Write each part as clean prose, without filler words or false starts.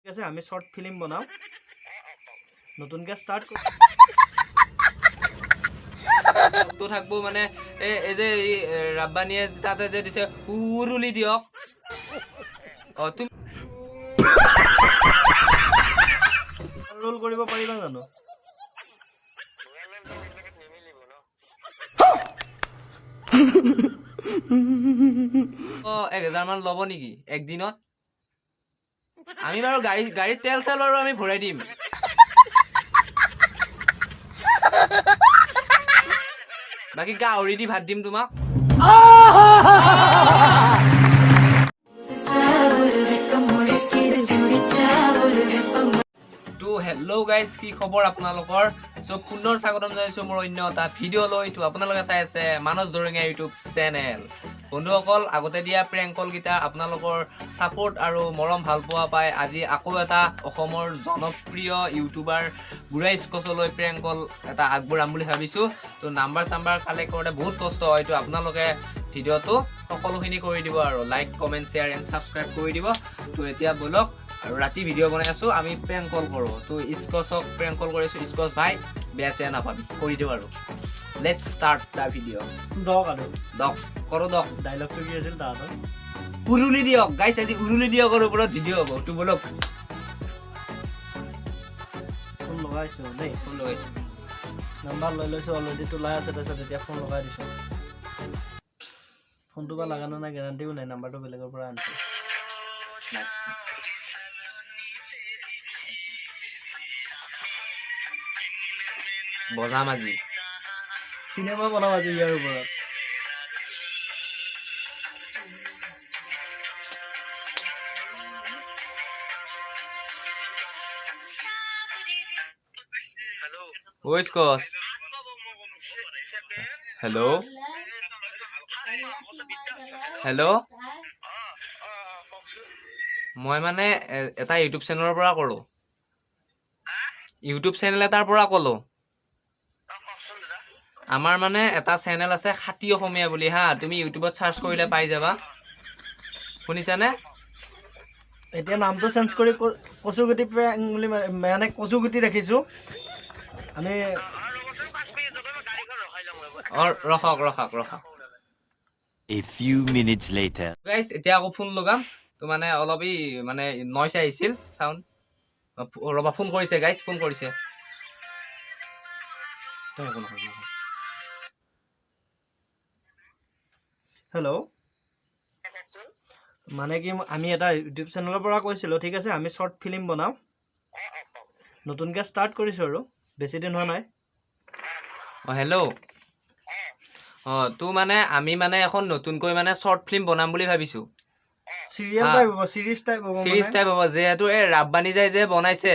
ঠিক আছে আমি শৰ্ট ফিল্ম বানাও নতুনকে স্টাৰ্ট তো থাকবো মানে এই যে ৰাব্বানিয়ে তাতে যে দিছে উৰুলি দিয়ক তুমি ৰোল কৰিব পাৰিবা জানো অ 1000 মান লব নেকি একদিনত আমি বাৰু গাড়ীত তেল চেল বাৰু আমি ভৰাই দিম বাকি গাহৰি দি ভাত দিম তোমাক তো হেল্ল' গাইজ কি খবৰ আপোনালোকৰ চ' পুনৰ স্বাগতম জনাইছোঁ মোৰ অন্য এটা ভিডিঅ' লৈ তো আপোনালোকে চাই আছে মানস দৰঙীয়া ইউটিউব চেনেল বন্ধুসকল আগতে দিয়া প্ৰেংক কলকেইটা আপোনালোকৰ ছাপোৰ্ট আৰু মৰম ভাল পোৱা পাই আজি আকৌ এটা অসমৰ জনপ্ৰিয় ইউটিউবাৰ বুঢ়া স্কচলৈ প্ৰেংক কল এটা আগবঢ়াম বুলি ভাবিছোঁ তো নাম্বাৰ চাম্বাৰ কালেক্ট কৰোঁতে বহুত কষ্ট হয় তো আপোনালোকে ভিডিঅ'টো সকলোখিনি কৰি দিব আৰু like comment share and subscribe কৰি দিব তো এতিয়া বলক আৰু ৰাতি ভিডিঅ' বনাই আছোঁ আমি প্ৰেংক কল কৰোঁ তো স্কচক প্ৰেংক কল কৰিছোঁ স্কচ ভাই বেয়া চেয়া নাপাবি কৰি দিওঁ আৰু লেটছ ষ্টাৰ্ট দ্য ভিডিঅ' দক আৰু দক কৰোঁ দক ডাইলগটো কি আছিল তাহাঁতৰ উৰুলি দিয়ক গাইছ আজি উৰুলি দিয়কৰ ওপৰত ভিডিঅ' হ'ব তো বলক ফোন লগাইছো দেই ফোন লগাইছোঁ নাম্বাৰ লৈ লৈছোঁ অলৰেডি তোলাই আছে তাৰপিছত এতিয়া ফোন লগাই দিছোঁ ফোনটো বা লাগানো নাই গেৰাণ্টিও নাই নাম্বাৰটো বেলেগৰ পৰা আনিছোঁ বজাম আজি চিনেমা বনাম আজি ইয়াৰ ওপৰত ও স্কচ হেল্ল' হেল্ল' মই মানে এটা ইউটিউব চেনেলৰ পৰা কৰোঁ ইউটিউব চেনেল এটাৰ পৰা ক'লোঁ আমাৰ মানে এটা চেনেল আছে খাতি অসমীয়া বুলি হা তুমি ইউটিউবত চাৰ্চ কৰিলে পাই যাবা শুনিছানে এতিয়া নামটো চেঞ্জ কৰি কচুগুটি বুলি মানে কচুগুটি ৰাখিছোঁ আমি ৰখক A few minutes later. গাইছ এতিয়া আকৌ ফোন লগাম তো মানে অলপ মানে নইচ আহিছিল চাউণ্ড ৰ'বা ফোন কৰিছে গাইছ ফোন কৰিছে হেল্ল' মানে কি আমি এটা ইউটিউব চেনেলৰ পৰা কৈছিলোঁ ঠিক আছে আমি শ্বৰ্ট ফিল্ম বনাওঁ নতুনকৈ ষ্টাৰ্ট কৰিছোঁ আৰু বেছি দিন হোৱা নাই অঁ হেল্ল' অঁ তো মানে আমি মানে এখন নতুনকৈ মানে শ্বৰ্ট ফিল্ম বনাম বুলি ভাবিছোঁ চিৰিয়েল টাইপ হ'ব চিৰিজ টাইপ হ'ব যিহেতু এই ৰাব্বানি যাই যে বনাইছে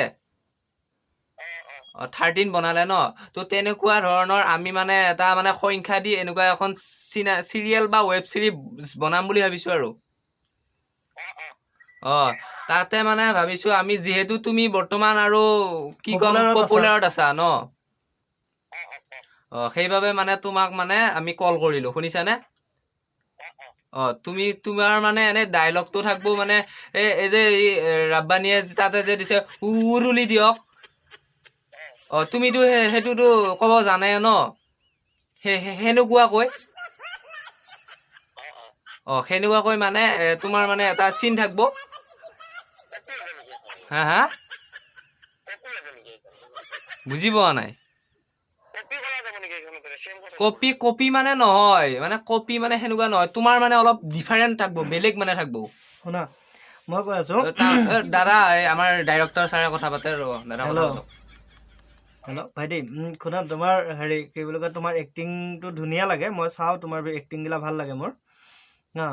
13 বনালে ন তো তেনেকুৱা ধৰণৰ আমি মানে এটা মানে সংখ্যা দি এনেকুৱা এখন চিৰিয়েল বা ৱেব চিৰিজ বনাম বুলি ভাবিছোঁ আৰু অঁ তাতে মানে ভাবিছোঁ আমি যিহেতু তুমি বৰ্তমান আৰু কি ক'ম পপুলাৰত আছা ন অঁ সেইবাবে মানে তোমাক মানে আমি কল কৰিলোঁ শুনিছানে অঁ তুমি তোমাৰ মানে এনে ডাইলগটো থাকবো মানে এই যে ৰাব্বানিয়ে তাতে যে দিছে উৰুলি দিয়ক অঁ তুমিতো সেইটোতো ক'ব জানে ন সেনেকুৱাকৈ অঁ সেনেকুৱাকৈ মানে তোমাৰ মানে এটা চিন থাকব হা হা বুজি পোৱা নাই কপি মানে নহয় মানে কপি মানে সেনেকুৱা নহয় তোমাৰ মানে অলপ ডিফাৰেণ্ট থাকব বেলেগ মানে থাকব শুনা মই কৈ আছোঁ দাদা আমাৰ ডাইৰেক্টৰ ছাৰে কথা পাতে দাদা হেল্ল' ভাইটি শুনা তোমাৰ হেৰি কি বুলি কয় তোমাৰ এক্টিংটো ধুনীয়া লাগে মই চাওঁ তোমাৰ এক্টিংগিলা ভাল লাগে মোৰ হা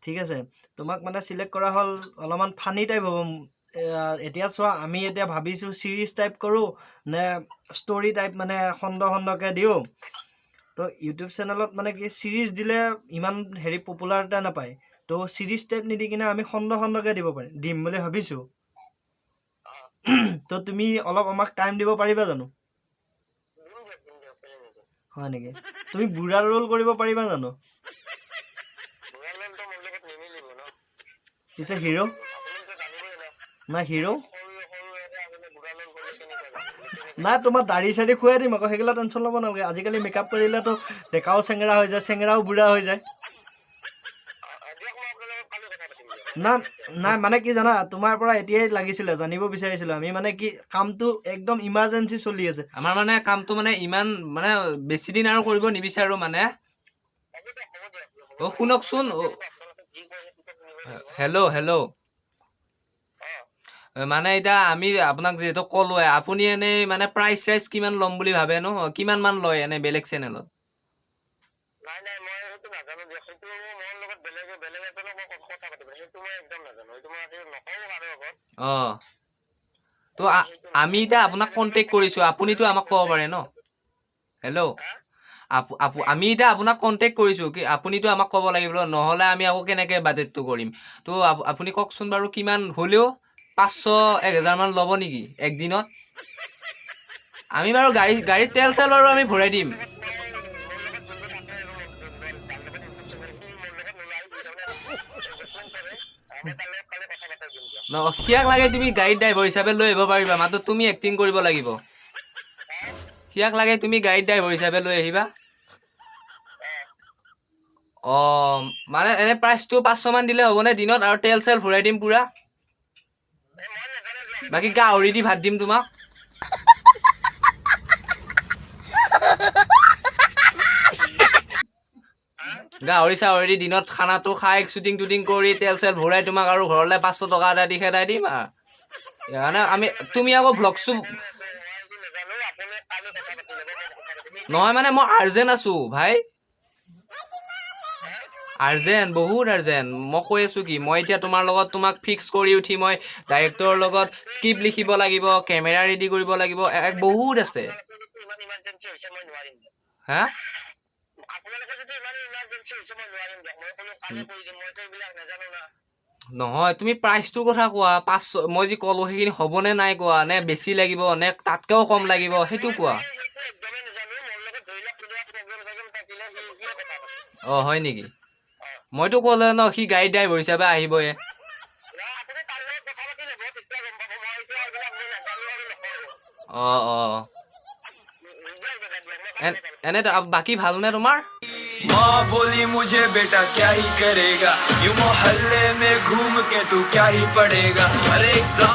ঠিক আছে তোমাক মানে চিলেক্ট কৰা হ'ল অলপমান ফানি টাইপ হ'ব এতিয়া চোৱা আমি এতিয়া ভাবিছোঁ চিৰিজ টাইপ কৰোঁ নে ষ্টৰি টাইপ মানে খণ্ডকৈ দিওঁ তো ইউটিউব চেনেলত মানে কি চিৰিজ দিলে ইমান হেৰি পপুলাৰিটি নাপায় তো চিৰিজ টাইপ নিদি কিনে আমি খণ্ডকৈ দিম বুলি ভাবিছোঁ তো তুমি অলপ আমাক টাইম দিব পাৰিবা জানো হয় নেকি তুমি বুঢ়া ৰোল কৰিব পাৰিবা জানো পিছে হিৰো না হিৰো নাই তোমাৰ দাড়ি চাড়ি খুৱাই দিম আকৌ সেইগিলা টেনশ্যন ল'ব নালাগে আজিকালি মেকআপ কৰিলেতো ডেকাও চেঙেৰা হৈ যায় চেঙেৰাও বুঢ়া হৈ যায় না নাই মানে কি জানা তোমাৰ পৰা এতিয়াই লাগিছিলে জানিব বিচাৰিছিলোঁ আমি মানে কি কামটো একদম ইমাৰ্জেঞ্চি চলি আছে আমাৰ মানে কামটো মানে ইমান মানে বেছি দিন আৰু কৰিব নিবিচাৰো মানে অ শুনকচোন হেল্ল' হেল্ল' মানে এতিয়া আমি আপোনাক যিহেতু ক'লোৱে আপুনি এনেই মানে প্ৰাইচ কিমান ল'ম বুলি ভাবে ন কিমান মান লয় এনে বেলেগ চেনেলত অ তো আমি এতিয়া আপোনাক কণ্টেক্ট কৰিছোঁ আপুনিতো আমাক ক'ব পাৰে ন হেল্ল' আমি এতিয়া আপোনাক কণ্টেক্ট কৰিছোঁ কি আপুনিতো আমাক ক'ব লাগিব নহ'লে আমি আকৌ কেনেকৈ বাজেটটো কৰিম তো আপুনি কওকচোন বাৰু কিমান হ'লেও 500-1000 মান ল'ব নেকি একদিনত আমি বাৰু গাড়ীত তেল চেল বাৰু আমি ভৰাই দিম সিয়াক লাগে তুমি গাড়ীত ড্ৰাইভাৰ হিচাপে লৈ আহিব পাৰিবা মাত্ৰ তুমি এক্টিং কৰিব লাগিব সিয়াক লাগে তুমি গাড়ীত ড্ৰাইভাৰ হিচাপে লৈ আহিবা অ মানে এনে প্ৰাইচটো 500 মান দিলে হ'বনে দিনত আৰু তেল চেল ভৰাই দিম পুৰা বাকী গাহৰি দি ভাত দিম তোমাক গাহৰি চাহৰি দিনত খানাটো খাই শ্বুটিং টুটিং কৰি তেল চেল ভৰাই তোমাক আৰু ঘৰলৈ 500 টকা এটা দি খেদাই দিম মানে আমি তুমি আকৌ ভ্লগছো নহয় মানে মই আৰ্জেণ্ট আছো ভাই আৰ্জেণ্ট বহুত আৰ্জেণ্ট মই কৈ আছো কি মই এতিয়া তোমাৰ লগত তোমাক ফিক্স কৰি উঠি মই ডাইৰেক্টৰৰ লগত স্ক্ৰিপ্ট লিখিব লাগিব কেমেৰা ৰেডি কৰিব লাগিব বহুত আছে হা নহয় তুমি প্ৰাইচটোৰ কথা কোৱা 500 মই যি ক'লো সেইখিনি হ'বনে নাই কোৱা নে বেছি লাগিব নে তাতকেও কম লাগিব সেইটো কোৱা অ হয় নেকি মইতো ক'লে ন সি গাড়ী ড্ৰাইভাৰ হিচাপে আহিবয়ে অ অ এনে বাকী ভালনে তোমাৰ माँ बोली मुझे बेटा क्या ही करेगा यूं मोहल्ले में घूम के तू क्या ही पढ़ेगा हर एक